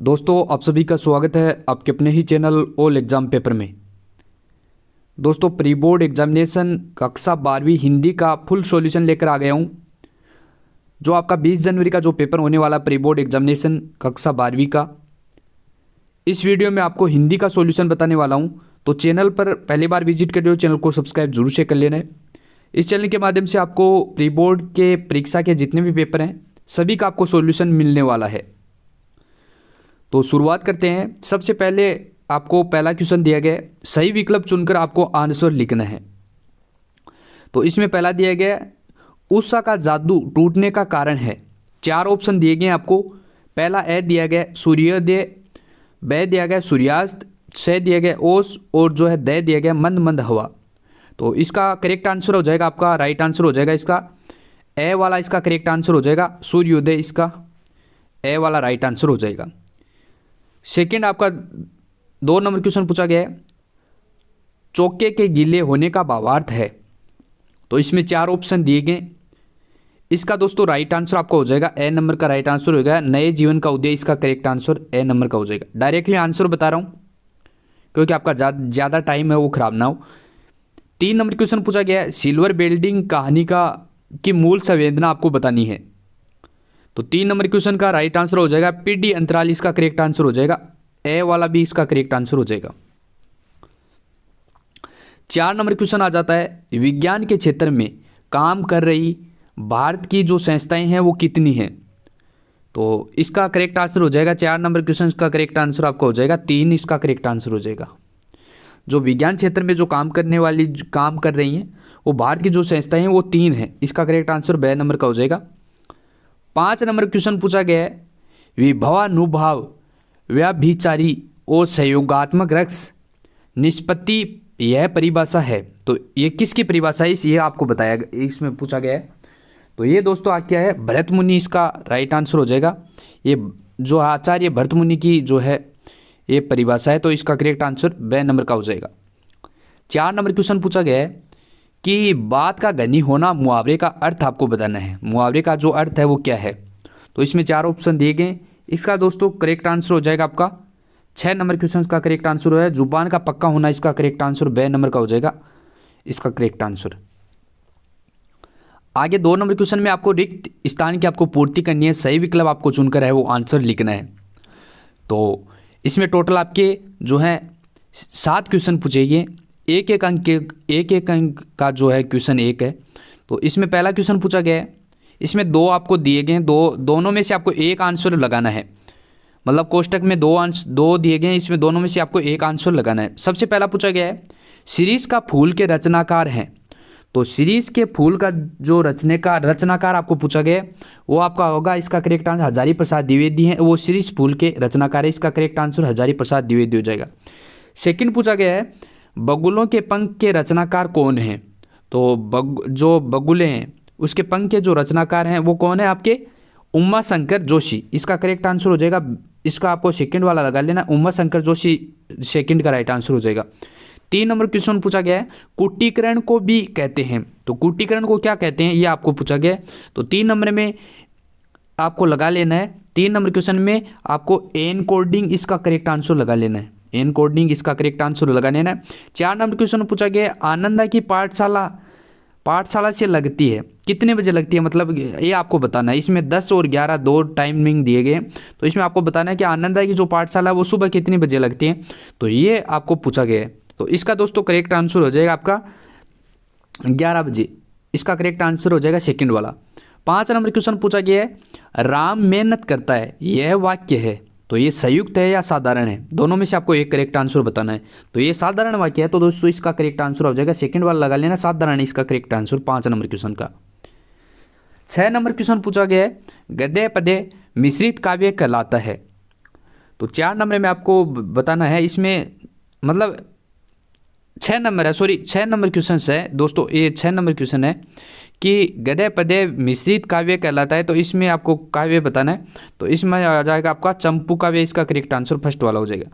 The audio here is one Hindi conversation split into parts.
दोस्तों आप सभी का स्वागत है आपके अपने ही चैनल ऑल एग्ज़ाम पेपर में। दोस्तों प्री बोर्ड एग्जामिनेशन कक्षा 12वीं हिंदी का फुल सॉल्यूशन लेकर आ गया हूं। जो आपका 20 जनवरी का जो पेपर होने वाला प्री बोर्ड एग्जामिनेशन कक्षा 12वीं का, इस वीडियो में आपको हिंदी का सॉल्यूशन बताने वाला हूं। तो चैनल पर पहली बार विजिट कर रहे हो, चैनल को सब्सक्राइब जरूर से कर लेना है। इस चैनल के माध्यम से आपको प्री बोर्ड के परीक्षा के जितने भी पेपर हैं सभी का आपको सॉल्यूशन मिलने वाला है। तो शुरुआत करते हैं। सबसे पहले आपको पहला क्वेश्चन दिया गया है, सही विकल्प चुनकर आपको आंसर लिखना है। तो इसमें पहला दिया गया है, उषा का जादू टूटने का कारण है। 4 ऑप्शन दिए गए हैं आपको। पहला ए दिया गया सूर्योदय, ब दिया गया सूर्यास्त, स दिया गया ओस और जो है द दिया गया मंद मंद हवा। तो इसका करेक्ट आंसर हो जाएगा, आपका राइट आंसर हो जाएगा इसका ए वाला, इसका करेक्ट आंसर हो जाएगा सूर्योदय, इसका ए वाला राइट आंसर हो जाएगा। सेकंड आपका 2 नंबर क्वेश्चन पूछा गया है, चौके के गीले होने का भावार्थ है। तो इसमें 4 ऑप्शन दिए गए। इसका दोस्तों राइट आंसर आपका हो जाएगा ए नंबर का राइट आंसर होगा नए जीवन का उदय, इसका करेक्ट आंसर ए नंबर का हो जाएगा। डायरेक्टली आंसर बता रहा हूँ क्योंकि आपका ज़्यादा टाइम है वो खराब ना हो। 3 नंबर क्वेश्चन पूछा गया है, सिल्वर बेल्डिंग कहानी की मूल संवेदना आपको बतानी है। तो 3 नंबर क्वेश्चन का राइट आंसर हो जाएगा पीडी अंतराल, इसका करेक्ट आंसर हो जाएगा ए वाला भी, इसका करेक्ट आंसर हो जाएगा। 4 नंबर क्वेश्चन आ जाता है, विज्ञान के क्षेत्र में काम कर रही भारत की जो संस्थाएं हैं वो कितनी हैं। तो इसका करेक्ट आंसर हो जाएगा 4 नंबर क्वेश्चन का करेक्ट आंसर आपका हो जाएगा 3, इसका करेक्ट आंसर हो जाएगा। जो विज्ञान क्षेत्र में जो काम कर रही हैं वो भारत की जो संस्थाएं हैं वो 3 हैं, इसका करेक्ट आंसर ब नंबर का हो जाएगा। 5 नंबर क्वेश्चन पूछा गया है, विभवानुभाव व्याभिचारी और सहयोगात्मक रक्स निष्पत्ति यह परिभाषा है। तो ये किसकी परिभाषा है, ये आपको बताया, इसमें पूछा गया है। तो ये दोस्तों क्या है, भरत मुनि, इसका राइट आंसर हो जाएगा। ये जो आचार्य भरत मुनि की जो है ये परिभाषा है, तो इसका करेक्ट आंसर ब नंबर का हो जाएगा। 4 नंबर क्वेश्चन पूछा गया है कि बात का घनी होना मुहावरे का अर्थ आपको बताना है। मुहावरे का जो अर्थ है वो क्या है। तो इसमें 4 ऑप्शन दिए गए। इसका दोस्तों करेक्ट आंसर हो जाएगा आपका 6 नंबर क्वेश्चन का करेक्ट आंसर है जुबान का पक्का होना, इसका करेक्ट आंसर ब नंबर का हो जाएगा, इसका करेक्ट आंसर। आगे 2 नंबर क्वेश्चन में आपको रिक्त स्थान की आपको पूर्ति करनी है, सही विकल्प आपको चुनकर है वो आंसर लिखना है। तो इसमें टोटल आपके जो है 7 क्वेश्चन पूछेंगे, एक एक अंक का जो है क्वेश्चन 1 है। तो इसमें पहला क्वेश्चन पूछा गया है, इसमें 2 आपको दिए गए हैं, दोनों में से आपको एक आंसर लगाना है। मतलब कोष्टक में 2 दिए गए हैं, इसमें दोनों में से आपको एक आंसर लगाना है। सबसे पहला पूछा गया है, सीरीज का फूल के रचनाकार हैं। तो सीरीज के फूल का जो रचनाकार आपको पूछा गया है वो आपका होगा, इसका करेक्ट आंसर हजारी प्रसाद द्विवेदी हैं, वो सीरीज फूल के रचनाकार है, इसका करेक्ट आंसर हजारी प्रसाद द्विवेदी हो जाएगा। सेकंड पूछा गया है, बगुलों के पंख के रचनाकार कौन हैं। तो जो बगुले हैं उसके पंख के जो रचनाकार हैं वो कौन है, आपके उमा शंकर जोशी, इसका करेक्ट आंसर हो जाएगा। इसका आपको सेकंड वाला लगा लेना, उमा शंकर जोशी सेकंड का राइट आंसर हो जाएगा। 3 नंबर क्वेश्चन पूछा गया है, कुटीकरण को भी कहते हैं। तो कुटीकरण को क्या कहते हैं ये आपको पूछा गया है। तो 3 नंबर में आपको लगा लेना है, 3 नंबर क्वेश्चन में आपको एनकोडिंग, इसका करेक्ट आंसर लगा लेना है, एनकोडिंग, इसका करेक्ट आंसर लगा लेना है। 4 नंबर क्वेश्चन पूछा गया है, आनंदा की पाठशाला से लगती है, कितने बजे लगती है, मतलब ये आपको बताना है। इसमें 10 और 11 2 टाइमिंग दिए गए, तो इसमें आपको बताना है कि आनंदा की जो पाठशाला है वो सुबह कितने बजे लगती है। तो ये आपको पूछा गया है। तो इसका दोस्तों करेक्ट आंसर हो जाएगा आपका 11 बजे, इसका करेक्ट आंसर हो जाएगा सेकंड वाला। 5 नंबर क्वेश्चन पूछा गया है, राम मेहनत करता है, यह वाक्य है। तो ये संयुक्त है या साधारण है, दोनों में से आपको एक करेक्ट आंसर बताना है। तो ये साधारण वाक्य है, तो दोस्तों इसका करेक्ट आंसर हो जाएगा सेकंड वाला लगा लेना, साधारण है इसका करेक्ट आंसर 5 नंबर क्वेश्चन का। 6 नंबर क्वेश्चन पूछा गया है, गद्य पद्य मिश्रित काव्य कहलाता है। तो 4 नंबर में आपको बताना है, इसमें मतलब 6 नंबर क्वेश्चन है दोस्तों, ये 6 नंबर क्वेश्चन है कि गद्य पद्य मिश्रित काव्य कहलाता है। तो इसमें आपको काव्य बताना है, तो इसमें आ जाएगा आपका चंपू काव्य, इसका करेक्ट आंसर फर्स्ट वाला हो जाएगा।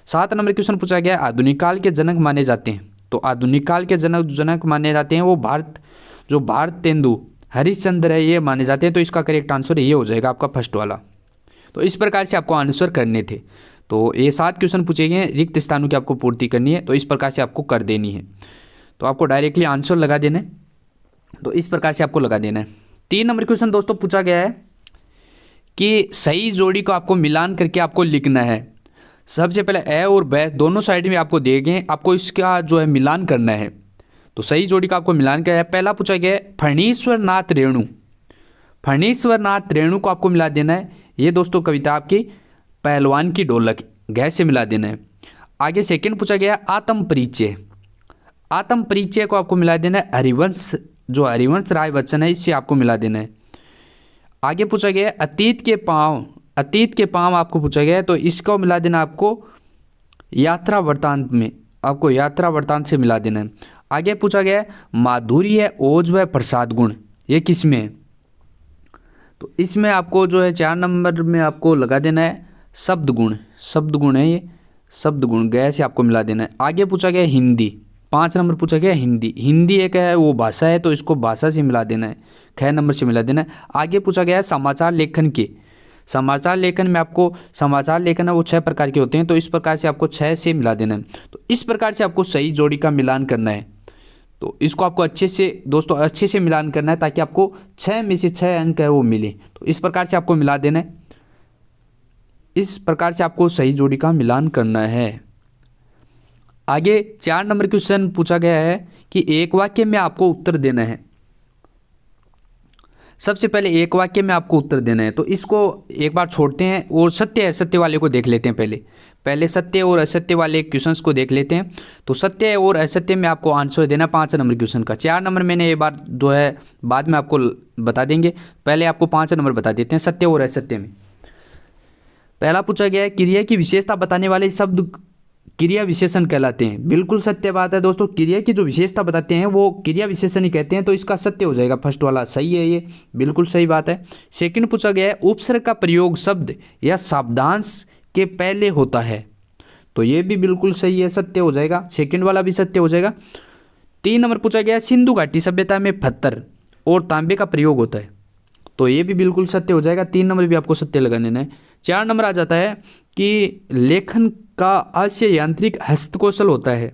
7 नंबर क्वेश्चन पूछा गया, आधुनिक काल के जनक माने जाते हैं। तो आधुनिक काल के जनक माने जाते हैं वो भारतेंदु हरिश्चंद्र है, ये माने जाते हैं। तो इसका करेक्ट आंसर ये हो जाएगा आपका फर्स्ट वाला। तो इस प्रकार से आपको आंसर करने थे। तो ये 7 क्वेश्चन पूछे गए हैं, रिक्त स्थानों की आपको पूर्ति करनी है, तो इस प्रकार से आपको कर देनी है। तो आपको डायरेक्टली आंसर लगा देना है, तो इस प्रकार से आपको लगा देना है। 3 नंबर क्वेश्चन दोस्तों पूछा गया है कि सही जोड़ी को आपको मिलान करके आपको लिखना है। सबसे पहले ए और ब दोनों साइड में आपको दिए गए, आपको इसका जो है मिलान करना है। तो सही जोड़ी का आपको मिलान क्या है। पहला पूछा गया है फणीश्वर नाथ रेणु, फणीश्वर नाथ रेणु को आपको मिला देना है। ये दोस्तों कविता आपकी पहलवान की ढोलक गैस से मिला देना है। आगे सेकंड पूछा गया आत्म परिचय, आत्म परिचय को आपको मिला देना है हरिवंश, जो हरिवंश राय बच्चन है इससे आपको मिला देना है। आगे पूछा गया अतीत के पांव, अतीत के पांव आपको पूछा गया है, तो इसको मिला देना आपको यात्रा वृत्तांत में, आपको यात्रा वृत्तांत से मिला देना है। आगे पूछा गया माधुर्य ओज व प्रसाद गुण, ये किस में है। तो इसमें आपको जो है 4 नंबर में आपको लगा देना है शब्द गुण, शब्द गुण है ये, शब्द गुण गया से आपको मिला देना है। आगे पूछा गया हिंदी, 5 नंबर पूछा गया हिंदी, हिंदी एक है वो भाषा है, तो इसको भाषा से मिला देना है, 6 नंबर से मिला देना है। आगे पूछा गया समाचार लेखन के, समाचार लेखन में आपको समाचार लेखन है वो 6 प्रकार के होते हैं, तो इस प्रकार से आपको 6 से मिला देना है। तो इस प्रकार से आपको सही जोड़ी का मिलान करना है। तो इसको आपको अच्छे से दोस्तों अच्छे से मिलान करना है ताकि आपको 6 में से 6 अंक है वो मिले। तो इस प्रकार से आपको मिला देना है, इस प्रकार से आपको सही जोड़ी का मिलान करना है। आगे 4 नंबर क्वेश्चन पूछा गया है कि एक वाक्य में आपको उत्तर देना है। सबसे पहले एक वाक्य में आपको उत्तर देना है, तो इसको एक बार छोड़ते हैं और सत्य असत्य वाले को देख लेते हैं। पहले सत्य और असत्य वाले क्वेश्चंस को देख लेते हैं। तो सत्य और असत्य में आपको आंसर देना 5 नंबर क्वेश्चन का। 4 नंबर मैंने ये बार जो है बाद में आपको बता देंगे, पहले आपको 5 नंबर बता देते हैं सत्य और असत्य में। पहला पूछा गया है क्रिया की विशेषता बताने वाले शब्द क्रिया विशेषण कहलाते हैं। बिल्कुल सत्य बात है दोस्तों, क्रिया की जो विशेषता बताते हैं वो क्रिया विशेषण ही कहते हैं, तो इसका सत्य हो जाएगा फर्स्ट वाला, सही है, ये बिल्कुल सही बात है। सेकंड पूछा गया है उपसर्ग का प्रयोग शब्द या शब्दांश के पहले होता है, तो ये भी बिल्कुल सही है, सत्य हो जाएगा, सेकंड वाला भी सत्य हो जाएगा। 3 नंबर पूछा गया सिंधु घाटी सभ्यता में पत्थर और तांबे का प्रयोग होता है, तो ये भी बिल्कुल सत्य हो जाएगा, 3 नंबर भी आपको सत्य लगा लेना है। 4 नंबर आ जाता है कि लेखन का अवश्य यांत्रिक हस्तकौशल होता है,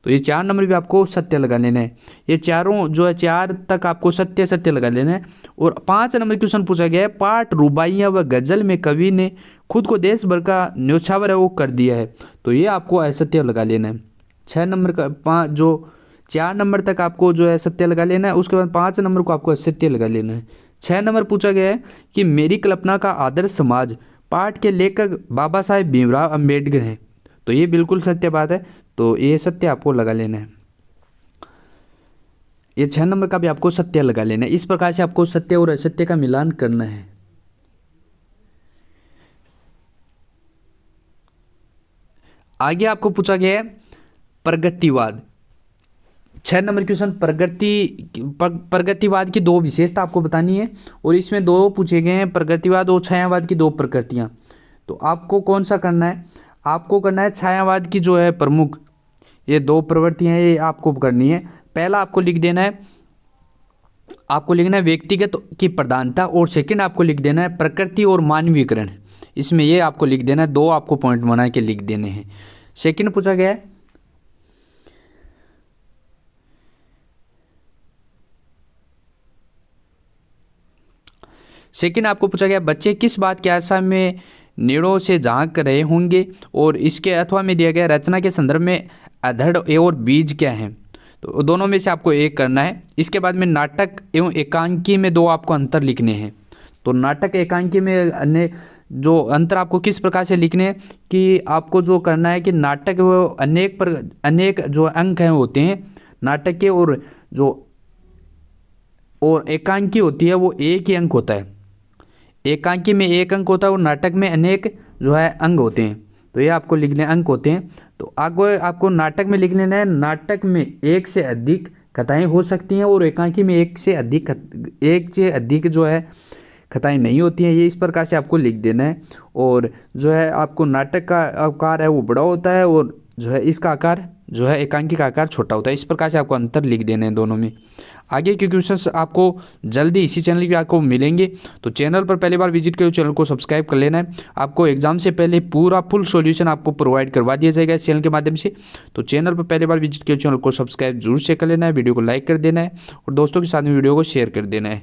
तो ये 4 नंबर भी आपको सत्य लगा लेना है। ये चारों जो है 4 तक आपको सत्य सत्य लगा लेना है। और 5 नंबर क्वेश्चन पूछा गया है पाठ रुबाइयाँ व गजल में कवि ने खुद को देश भर का न्योछावर है वो कर दिया है, तो ये आपको असत्य लगा लेना है। 6 नंबर का जो 4 नंबर तक आपको जो है सत्य लगा लेना है, उसके बाद 5 नंबर को आपको असत्य लगा लेना है। 6 नंबर पूछा गया है कि मेरी कल्पना का आदर्श समाज पाठ के लेखक बाबा साहेब भीमराव अंबेडकर हैं, तो ये बिल्कुल सत्य बात है, तो ये सत्य आपको लगा लेना है। ये 6 नंबर का भी आपको सत्य लगा लेना है। इस प्रकार से आपको सत्य और असत्य का मिलान करना है। आगे आपको पूछा गया है प्रगतिवाद, 6 नंबर क्वेश्चन प्रगतिवाद की 2 विशेषता आपको बतानी है, और इसमें 2 पूछे गए हैं, प्रगतिवाद और छायावाद की 2 प्रकृतियां। तो आपको कौन सा करना है, आपको करना है छायावाद की जो है प्रमुख ये 2 प्रवृत्तियां हैं, ये आपको करनी है। पहला आपको लिख देना है, आपको लिखना है व्यक्तिगत की प्रधानता, और सेकंड आपको लिख देना है प्रकृति और मानवीकरण, इसमें ये आपको लिख देना है, 2 आपको पॉइंट बना के लिख देने हैं। सेकंड पूछा गया है सेकंड आपको पूछा गया बच्चे किस बात की आशा में नेड़ों से झांक रहे होंगे, और इसके अथवा में दिया गया रचना के संदर्भ में अधड़ और बीज क्या है, तो दोनों में से आपको एक करना है। इसके बाद में नाटक एवं एकांकी में 2 आपको अंतर लिखने हैं। तो नाटक एकांकी में अन्य जो अंतर आपको किस प्रकार से लिखने हैं कि आपको जो करना है कि नाटक वो अनेक जो अंक हैं होते हैं नाटक के, और एकांकी होती है वो एक ही अंक होता है। एकांकी में 1 अंक होता है और नाटक में अनेक जो है अंग होते हैं, तो ये आपको लिखने अंक होते हैं। तो आगे आपको नाटक में लिख लेना है, नाटक में 1 से अधिक कथाएं हो सकती हैं और एकांकी में 1 से अधिक जो है कथाएं नहीं होती हैं, ये इस प्रकार से आपको लिख देना है। और जो है आपको नाटक का आकार है वो बड़ा होता है, और जो है इसका आकार जो है एकांकी का आकार छोटा होता है, इस प्रकार से आपको अंतर लिख देने हैं दोनों में। आगे के क्वेश्चंस आपको जल्दी इसी चैनल पे आपको मिलेंगे। तो चैनल पर पहली बार विजिट करो, चैनल को सब्सक्राइब कर लेना है। आपको एग्जाम से पहले पूरा फुल सॉल्यूशन आपको प्रोवाइड करवा दिया जाएगा इस चैनल के माध्यम से। तो चैनल पर पहली बार विजिट करो, चैनल को सब्सक्राइब जरूर से कर लेना है, वीडियो को लाइक कर देना है और दोस्तों के साथ में वीडियो को शेयर कर देना है।